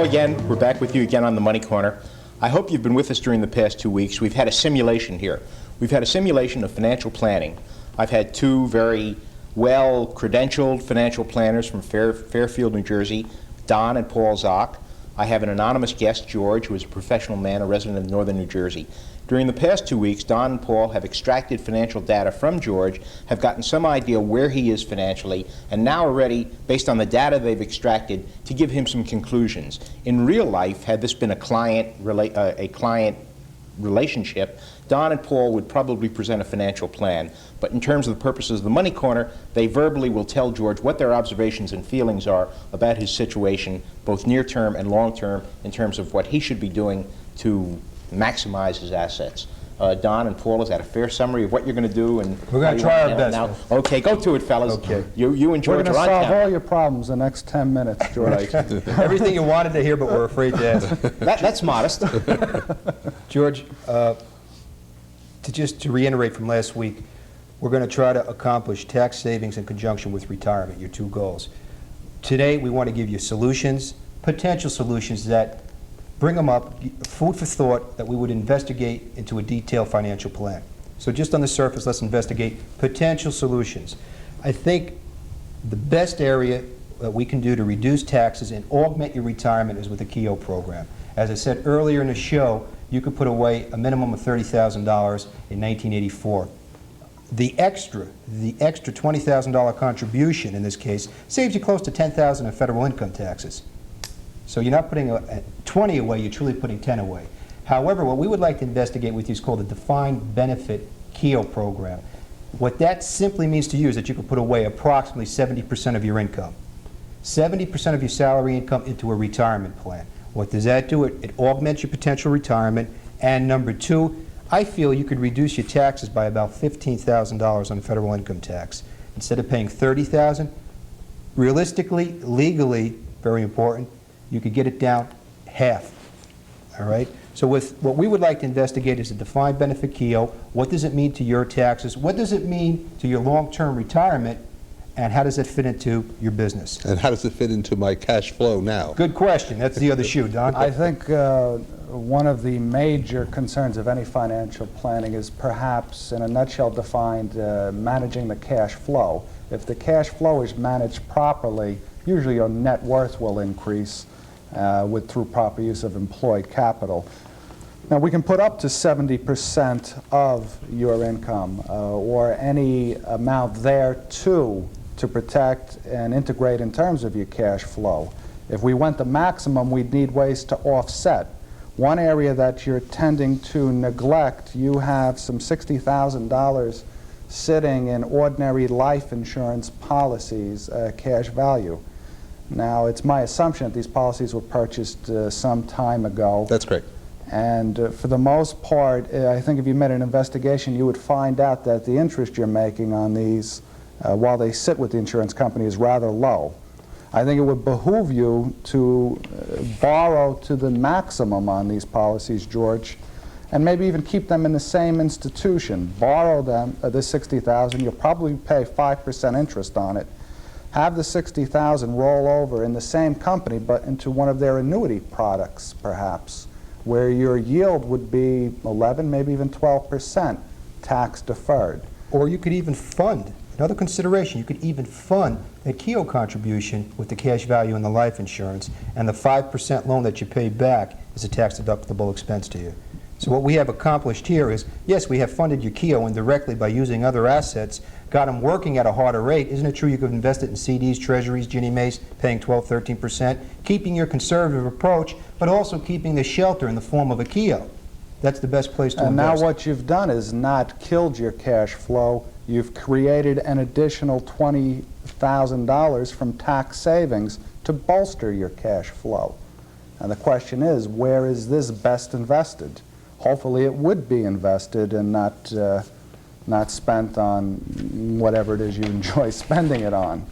again. We're back with you again on the Money Corner. I hope you've been with us during the past 2 weeks. We've had a simulation here. We've had a simulation of financial planning. I've had two very well-credentialed financial planners from Fairfield, New Jersey, Don and Paul Zoch. I have an anonymous guest, George, who is a professional man, a resident of northern New Jersey. During the past 2 weeks, Don and Paul have extracted financial data from George, have gotten some idea where he is financially, and now are ready, based on the data they've extracted, to give him some conclusions. In real life, had this been a client relationship, Don and Paul would probably present a financial plan. But in terms of the purposes of the Money Corner, they verbally will tell George what their observations and feelings are about his situation, both near-term and long-term, in terms of what he should be doing to maximize his assets. Don and Paul, is that a fair summary of what you're going to do? And we're going to try our best. Now? Okay, go to it, fellas. Okay. You and George are on We're going to solve camera. all your problems in the next 10 minutes, George. Everything you wanted to hear, but we're afraid to ask. That's modest. George, to reiterate from last week, we're going to try to accomplish tax savings in conjunction with retirement, your two goals. Today, we want to give you solutions, potential solutions that bring them up, food for thought that we would investigate into a detailed financial plan. So just on the surface, let's investigate potential solutions. I think the best area that we can do to reduce taxes and augment your retirement is with the KEO program. As I said earlier in the show, you could put away a minimum of $30,000 in 1984. The extra $20,000 contribution in this case saves you close to $10,000 in federal income taxes. So you're not putting 20 away, you're truly putting 10 away. However, what we would like to investigate with you is called the Defined Benefit KEO program. What that simply means to you is that you can put away approximately 70% of your income. 70% of your salary income into a retirement plan. What does that do? It augments your potential retirement. And number two, I feel you could reduce your taxes by about $15,000 on federal income tax. Instead of paying $30,000, realistically, legally, very important, you could get it down half. All right? So what we would like to investigate is a defined benefit KEO. What does it mean to your taxes? What does it mean to your long-term retirement? And how does it fit into your business? And how does it fit into my cash flow now? Good question. That's the other shoe, Don. I think one of the major concerns of any financial planning is perhaps, in a nutshell defined, managing the cash flow. If the cash flow is managed properly, usually your net worth will increase through proper use of employed capital. Now, we can put up to 70% of your income or any amount there to protect and integrate in terms of your cash flow. If we went the maximum, we'd need ways to offset. One area that you're tending to neglect, you have some $60,000 sitting in ordinary life insurance policies, cash value. Now, it's my assumption that these policies were purchased some time ago. That's correct. And for the most part, I think if you made an investigation, you would find out that the interest you're making on these, while they sit with the insurance company, is rather low. I think it would behoove you to borrow to the maximum on these policies, George, and maybe even keep them in the same institution. Borrow them, the $60,000, you'll probably pay 5% interest on it. Have the $60,000 roll over in the same company, but into one of their annuity products, perhaps, where your yield would be 11, maybe even 12% tax deferred. Or you could even fund, another consideration, you could even fund a KEO contribution with the cash value in the life insurance, and the 5% loan that you pay back is a tax deductible expense to you. So what we have accomplished here is, yes, we have funded your KEO indirectly by using other assets, got them working at a harder rate. Isn't it true you could invest it in CDs, treasuries, Ginnie Maes, paying 12, 13%, keeping your conservative approach, but also keeping the shelter in the form of a KEO? That's the best place to invest. And now what you've done is not killed your cash flow. You've created an additional $20,000 from tax savings to bolster your cash flow. And the question is, where is this best invested? Hopefully it would be invested and not spent on whatever it is you enjoy spending it on.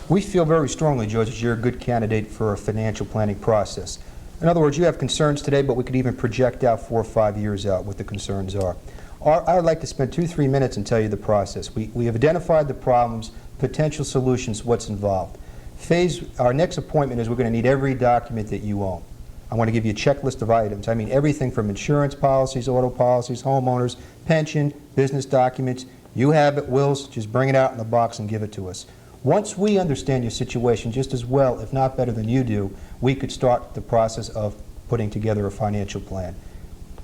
We feel very strongly, George, that you're a good candidate for a financial planning process. In other words, you have concerns today, but we could even project out 4 or 5 years out what the concerns are. I would like to spend 2-3 minutes and tell you the process. We have identified the problems, potential solutions, what's involved. Our next appointment is we're going to need every document that you own. I want to give you a checklist of items. I mean everything from insurance policies, auto policies, homeowners, pension, business documents. You have it, wills, just bring it out in the box and give it to us. Once we understand your situation just as well, if not better than you do, we could start the process of putting together a financial plan.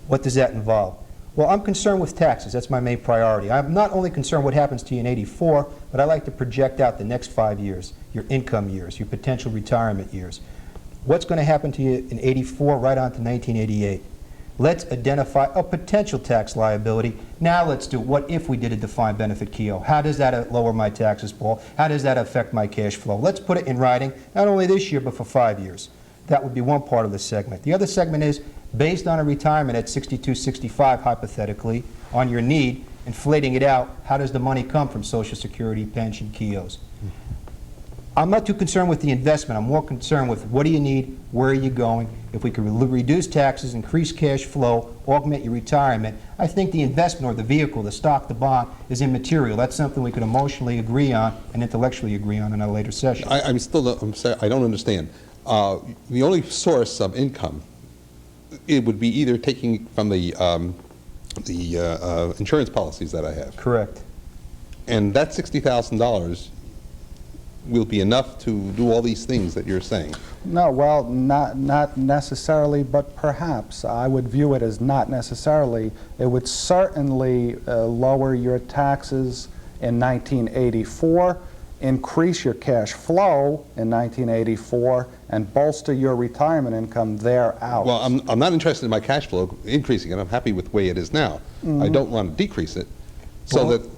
What does that involve? Well, I'm concerned with taxes. That's my main priority. I'm not only concerned what happens to you in '84, but I like to project out the next 5 years, your income years, your potential retirement years. What's going to happen to you in '84 right on to 1988? Let's identify a potential tax liability. Now let's do what if we did a defined benefit KEO? How does that lower my taxes, Paul? How does that affect my cash flow? Let's put it in writing, not only this year, but for 5 years. That would be one part of the segment. The other segment is, based on a retirement at 62, 65, hypothetically, on your need, inflating it out, how does the money come from Social Security, pension, KEOs? I'm not too concerned with the investment. I'm more concerned with what do you need, where are you going. If we could reduce taxes, increase cash flow, augment your retirement, I think the investment or the vehicle, the stock, the bond, is immaterial. That's something we could emotionally agree on and intellectually agree on in a later session. I'm sorry, I don't understand. The only source of income, it would be either taking from the insurance policies that I have. Correct. And that $60,000 will be enough to do all these things that you're saying. No, well, not necessarily, but perhaps. I would view it as not necessarily. It would certainly lower your taxes in 1984, increase your cash flow in 1984, and bolster your retirement income thereafter. Well, I'm not interested in my cash flow increasing it. I'm happy with the way it is now. I don't want to decrease it. So Well, that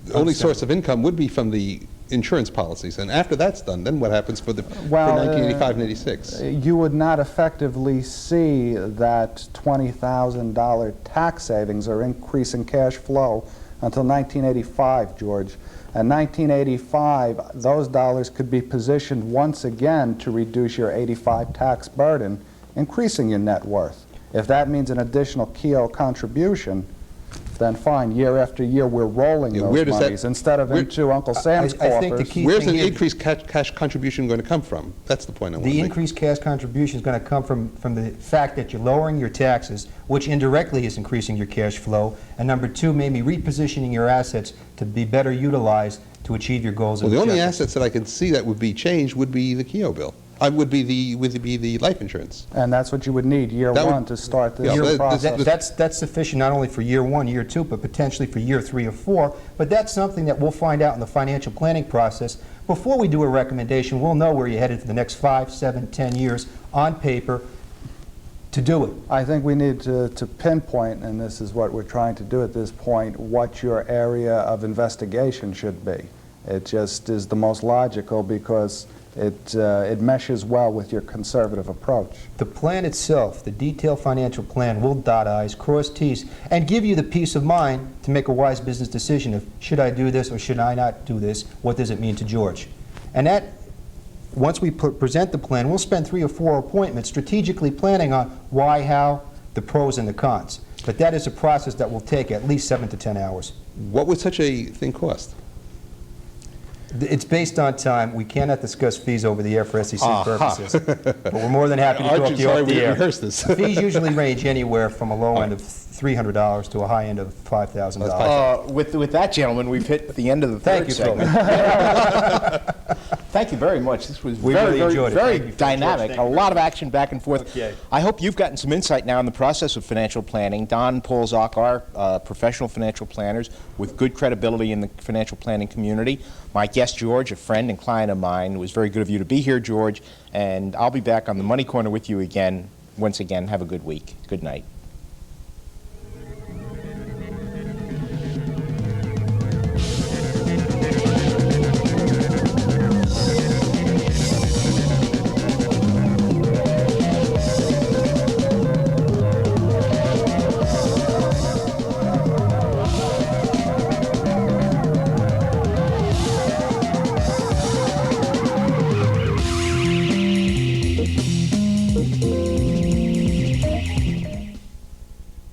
the only source of income would be from the insurance policies. And after that's done, then what happens for 1985 and 86? You would not effectively see that $20,000 tax savings or increase in cash flow until 1985, George. In 1985, those dollars could be positioned once again to reduce your 85 tax burden, increasing your net worth. If that means an additional KEO contribution, then fine, year after year we're rolling Yeah, those where does that- monies instead of where- into Uncle Sam's I think the coffers. key Where's thing the here- increased cash contribution going to come from? That's the point I want to The make. increased cash contribution is going to come from the fact that you're lowering your taxes, which indirectly is increasing your cash flow, and number two, maybe repositioning your assets to be better utilized to achieve your goals Well, and the only objectives. assets that I can see that would be changed would be the KEO bill. Would be the life insurance. And that's what you would need year That would- one to start this Yeah, year that- process. That's sufficient not only for year one, year two, but potentially for year 3 or 4. But that's something that we'll find out in the financial planning process. Before we do a recommendation, we'll know where you're headed for the next 5, 7, 10 years on paper to do it. I think we need to pinpoint, and this is what we're trying to do at this point, what your area of investigation should be. It just is the most logical because it meshes well with your conservative approach. The plan itself, the detailed financial plan, will dot I's, cross T's, and give you the peace of mind to make a wise business decision of should I do this or should I not do this, what does it mean to George? And that, once we present the plan, we'll spend 3 or 4 appointments strategically planning on why, how, the pros and the cons. But that is a process that will take at least 7 to 10 hours. What would such a thing cost? It's based on time. We cannot discuss fees over the air for SEC purposes. But we're more than happy to talk to you sorry, off the we air. rehearsed this. Fees usually range anywhere from a low end of $300 to a high end of $5,000. With that, gentlemen, we've hit the end of the Thank third you, Phil. segment. Thank you very much. This was We very, really enjoyed it. very Thank you, Phil. dynamic. George, A thank you. lot of action back and forth. Okay. I hope you've gotten some insight now in the process of financial planning. Don, Paul, Zoch are professional financial planners with good credibility in the financial planning community. My guest, George, a friend and client of mine. It was very good of you to be here, George. And I'll be back on the Money Corner with you again. Once again, have a good week. Good night.